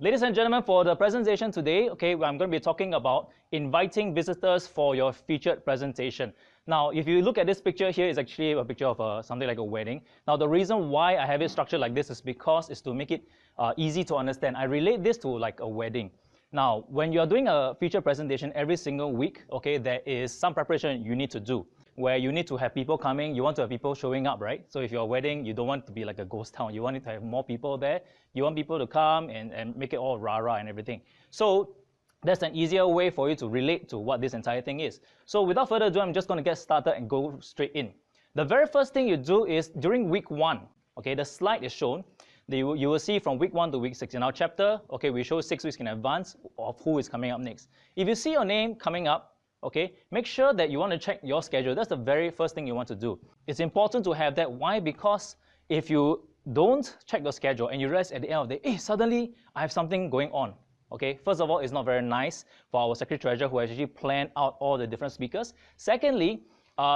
Ladies and gentlemen, for the presentation today, I'm going to be talking about inviting visitors for your featured presentation. Now, if you look at this picture here, it's actually a picture of something like a wedding. Now, the reason why I have it structured like this is because it's to make it easy to understand. I relate this to like a wedding. Now, when you're doing a featured presentation every single week, there is some preparation you need to do, where you need to have people coming, you want to have people showing up, right? So if you're a wedding, you don't want it to be like a ghost town. You want it to have more people there. You want people to come and make it all rah-rah and everything. So that's an easier way for you to relate to what this entire thing is. So without further ado, I'm just going to get started and go straight in. The very first thing you do is during week 1, the slide is shown. You will see from week 1 to week 6. In our chapter, we show 6 weeks in advance of who is coming up next. If you see your name coming up, make sure that you want to check your schedule. That's the very first thing you want to do. It's important to have that. Why? Because if you don't check your schedule and you realize at the end of the day, hey, suddenly I have something going on. First of all, it's not very nice for our secretary-treasurer who actually planned out all the different speakers. Secondly,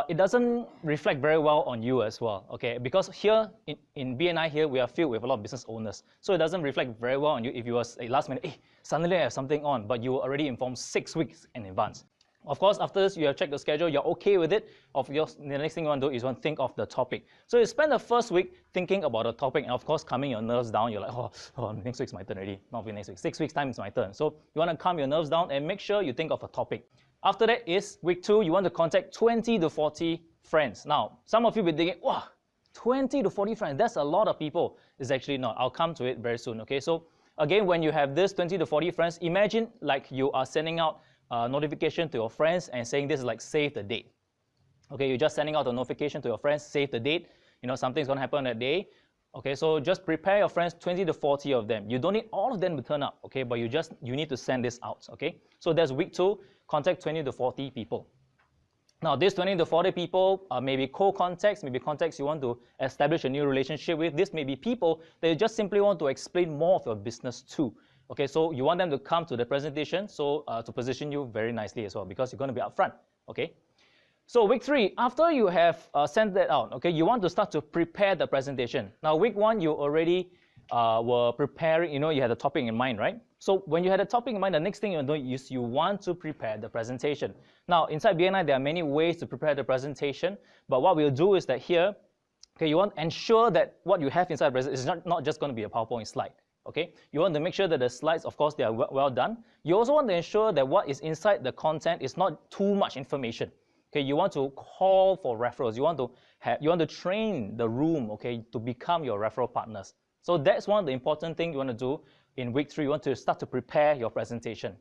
it doesn't reflect very well on you as well, because here in BNI here, we are filled with a lot of business owners. So it doesn't reflect very well on you if you was a last minute, hey, suddenly I have something on, but you were already informed 6 weeks in advance. Of course, after this, you have checked the schedule, you're okay with it. The next thing you want to do is want to think of the topic. So you spend the first week thinking about the topic and of course, calming your nerves down. You're like, oh, next week's my turn already. Not next week, 6 weeks time is my turn. So you want to calm your nerves down and make sure you think of a topic. After that is week 2, you want to contact 20 to 40 friends. Now, some of you will be thinking, wow, 20 to 40 friends, that's a lot of people. It's actually not. I'll come to it very soon, So again, when you have this 20 to 40 friends, imagine like you are sending out notification to your friends and saying this is like save the date. You're just sending out a notification to your friends, save the date. Something's going to happen that day. So just prepare your friends, 20 to 40 of them. You don't need all of them to turn up, but you need to send this out, So that's week 2, contact 20 to 40 people. Now, these 20 to 40 people may be co-contacts, maybe contacts you want to establish a new relationship with. This may be people that you just simply want to explain more of your business to. So you want them to come to the presentation, so to position you very nicely as well, because you're going to be up front, So week 3, after you have sent that out, you want to start to prepare the presentation. Now, week 1, you already were preparing, you had a topic in mind, right? So when you had a topic in mind, the next thing you do is you want to prepare the presentation. Now, inside BNI, there are many ways to prepare the presentation, but what we'll do is that here, you want to ensure that what you have inside the presentation is not just going to be a PowerPoint slide. You want to make sure that the slides, of course, they are well done. You also want to ensure that what is inside the content is not too much information. You want to call for referrals. You want to train the room, to become your referral partners. So that's one of the important things you want to do in week 3. You want to start to prepare your presentation.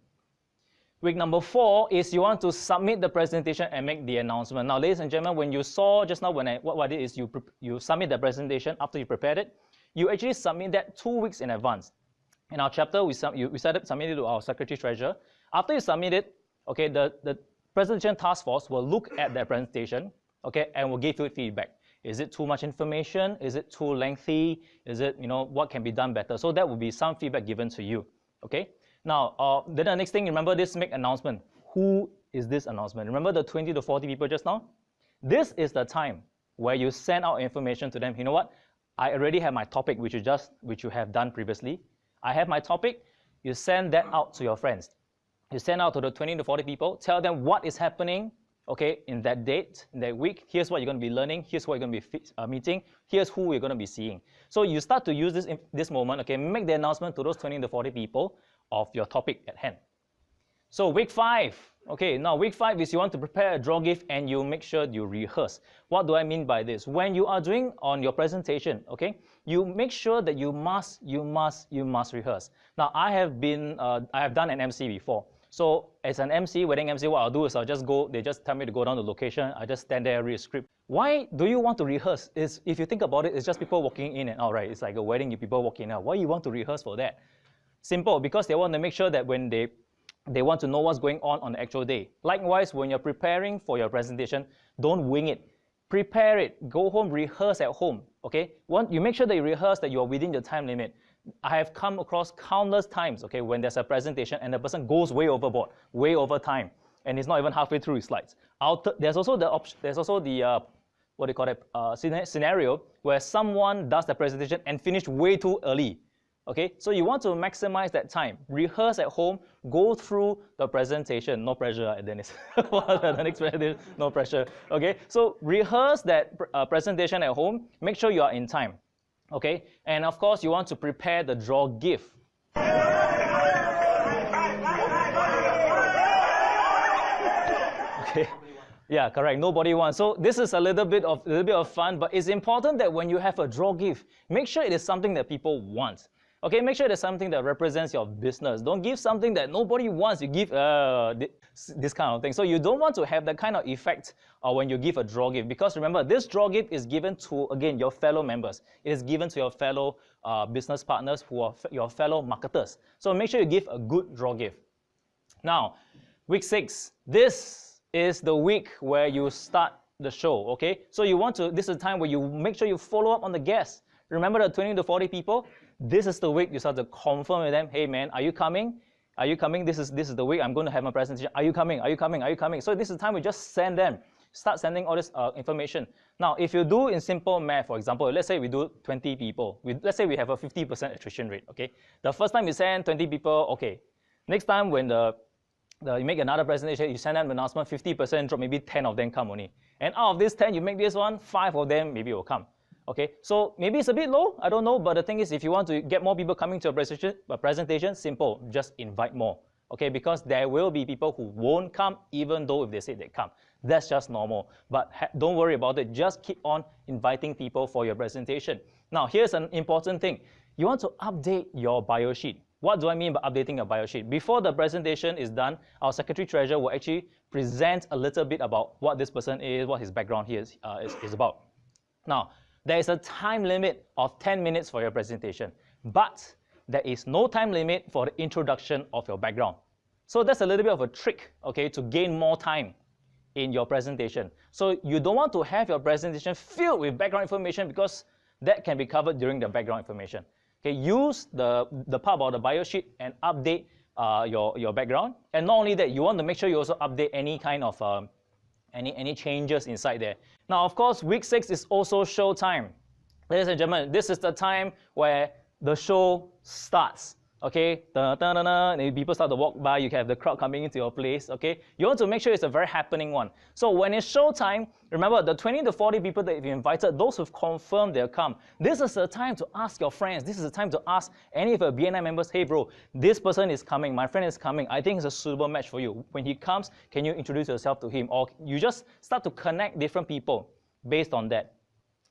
Week number 4 is you want to submit the presentation and make the announcement. Now, ladies and gentlemen, when you saw just now what I did is you submit the presentation after you prepared it. You actually submit that 2 weeks in advance. In our chapter, we submit it to our secretary-treasurer. After you submit it, the presentation task force will look at that presentation, and will give you feedback. Is it too much information? Is it too lengthy? Is it, what can be done better? So that will be some feedback given to you, Now, then the next thing, remember this make announcement. Who is this announcement? Remember the 20 to 40 people just now? This is the time where you send out information to them. You know what? I already have my topic, which you have done previously. I have my topic. You send that out to your friends. You send out to the 20 to 40 people. Tell them what is happening, in that date, in that week. Here's what you're going to be learning. Here's what you're going to be meeting. Here's who you're going to be seeing. So you start to use this moment, make the announcement to those 20 to 40 people of your topic at hand. So week 5, now week 5 is you want to prepare a draw gift and you make sure you rehearse. What do I mean by this? When you are doing on your presentation, you make sure that you must rehearse. Now, I have done an MC before. So as an MC, wedding MC, what I'll do is they just tell me to go down to location, I just stand there, read a script. Why do you want to rehearse? If you think about it, it's just people walking in and out, right? It's like a wedding, people walking out. Why you want to rehearse for that? Simple, because they want to make sure that when they want to know what's going on the actual day. Likewise, when you're preparing for your presentation, don't wing it. Prepare it. Go home, rehearse at home, You make sure that you rehearse that you are within the time limit. I have come across countless times, when there's a presentation and the person goes way overboard, way over time, and it's not even halfway through his slides. There's also the scenario where someone does the presentation and finish way too early. Okay, so you want to maximize that time. Rehearse at home, go through the presentation. No pressure, Dennis. The next presentation, no pressure. Okay, so rehearse that presentation at home. Make sure you are in time. Okay, and of course, you want to prepare the draw gift. Okay. Yeah, correct. Nobody wants. So this is a little bit of fun, but it's important that when you have a draw gift, make sure it is something that people want. Okay, make sure it is something that represents your business. Don't give something that nobody wants. You give this kind of thing. So you don't want to have that kind of effect when you give a draw gift, because remember, this draw gift is given to, again, your fellow members. It is given to your fellow business partners who are your fellow marketers. So make sure you give a good draw gift. Now, week 6. This is the week where you start the show, okay? So you want to, this is the time where you make sure you follow up on the guests. Remember the 20 to 40 people? This is the week you start to confirm with them, hey man, are you coming? Are you coming? This is the week I'm going to have my presentation. Are you coming? Are you coming? Are you coming? So this is the time we just send them. Start sending all this information. Now, if you do in simple math, for example, let's say we do 20 people. Let's say we have a 50% attrition rate, okay? The first time you send 20 people, okay. Next time when you make another presentation, you send them an announcement, 50% drop, maybe 10 of them come only. And out of this 10, you make this one, 5 of them maybe will come. Okay, so maybe it's a bit low, I don't know, but the thing is, if you want to get more people coming to a presentation, simple, just invite more. Okay, because there will be people who won't come even though if they say they come. That's just normal. But don't worry about it. Just keep on inviting people for your presentation. Now, here's an important thing. You want to update your bio sheet. What do I mean by updating your bio sheet? Before the presentation is done, our secretary treasurer will actually present a little bit about what this person is, what his background here is about. Now, there is a time limit of 10 minutes for your presentation, but there is no time limit for the introduction of your background. So that's a little bit of a trick, okay, to gain more time in your presentation. So you don't want to have your presentation filled with background information, because that can be covered during the background information. Okay, use the part about the bio sheet and update your background. And not only that, you want to make sure you also update any kind of any changes inside there. Now, of course, week 6 is also showtime. Ladies and gentlemen, this is the time where the show starts. Okay, and people start to walk by, you can have the crowd coming into your place, okay? You want to make sure it's a very happening one. So when it's showtime, remember the 20 to 40 people that you've invited, those who've confirmed they'll come. This is the time to ask your friends, this is the time to ask any of your BNI members, hey bro, this person is coming, my friend is coming, I think it's a suitable match for you. When he comes, can you introduce yourself to him? Or you just start to connect different people based on that.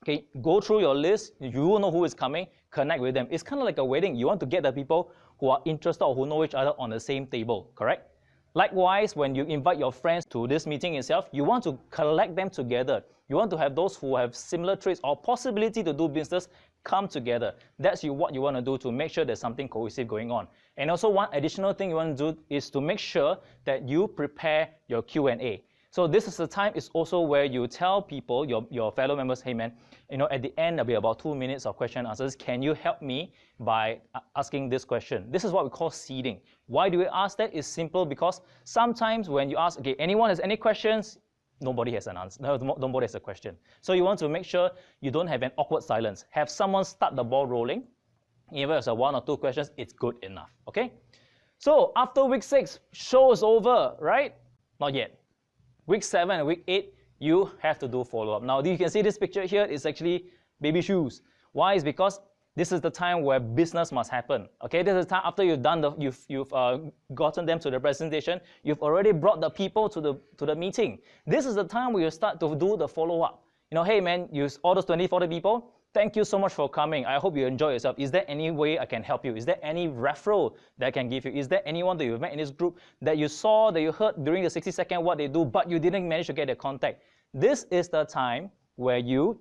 Okay, go through your list, you will know who is coming, connect with them. It's kind of like a wedding. You want to get the people who are interested or who know each other on the same table, correct? Likewise, when you invite your friends to this meeting itself, you want to collect them together. You want to have those who have similar traits or possibility to do business come together. That's what you want to do to make sure there's something cohesive going on. And also one additional thing you want to do is to make sure that you prepare your Q&A. So this is the time, it's also where you tell people, your fellow members, hey man, at the end there'll be about 2 minutes of question and answers. Can you help me by asking this question? This is what we call seeding. Why do we ask that? It's simple because sometimes when you ask, okay, anyone has any questions? Nobody has an answer. Nobody has a question. So you want to make sure you don't have an awkward silence. Have someone start the ball rolling. Even if it's 1 or 2 questions, it's good enough, okay? So after week 6, show is over, right? Not yet. Week 7 and week 8, you have to do follow-up. Now, you can see this picture here is actually baby shoes. Why? Is because this is the time where business must happen. Okay, this is the time after you've done you've gotten them to the presentation. You've already brought the people to the meeting. This is the time where you start to do the follow-up. Hey man, all those 20, 40 people. Thank you so much for coming. I hope you enjoy yourself. Is there any way I can help you? Is there any referral that I can give you? Is there anyone that you've met in this group that you saw, that you heard during the 60-second what they do, but you didn't manage to get their contact? This is the time where you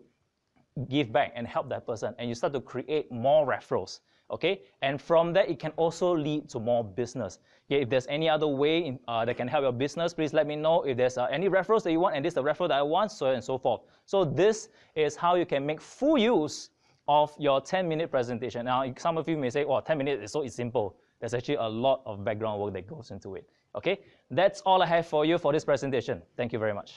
give back and help that person, and you start to create more referrals. Okay, and from that, it can also lead to more business. Okay, if there's any other way that can help your business, please let me know. If there's any referrals that you want, and this is the referral that I want, so on and so forth. So this is how you can make full use of your 10-minute presentation. Now, some of you may say, 10 minutes is so simple. There's actually a lot of background work that goes into it. Okay, that's all I have for you for this presentation. Thank you very much.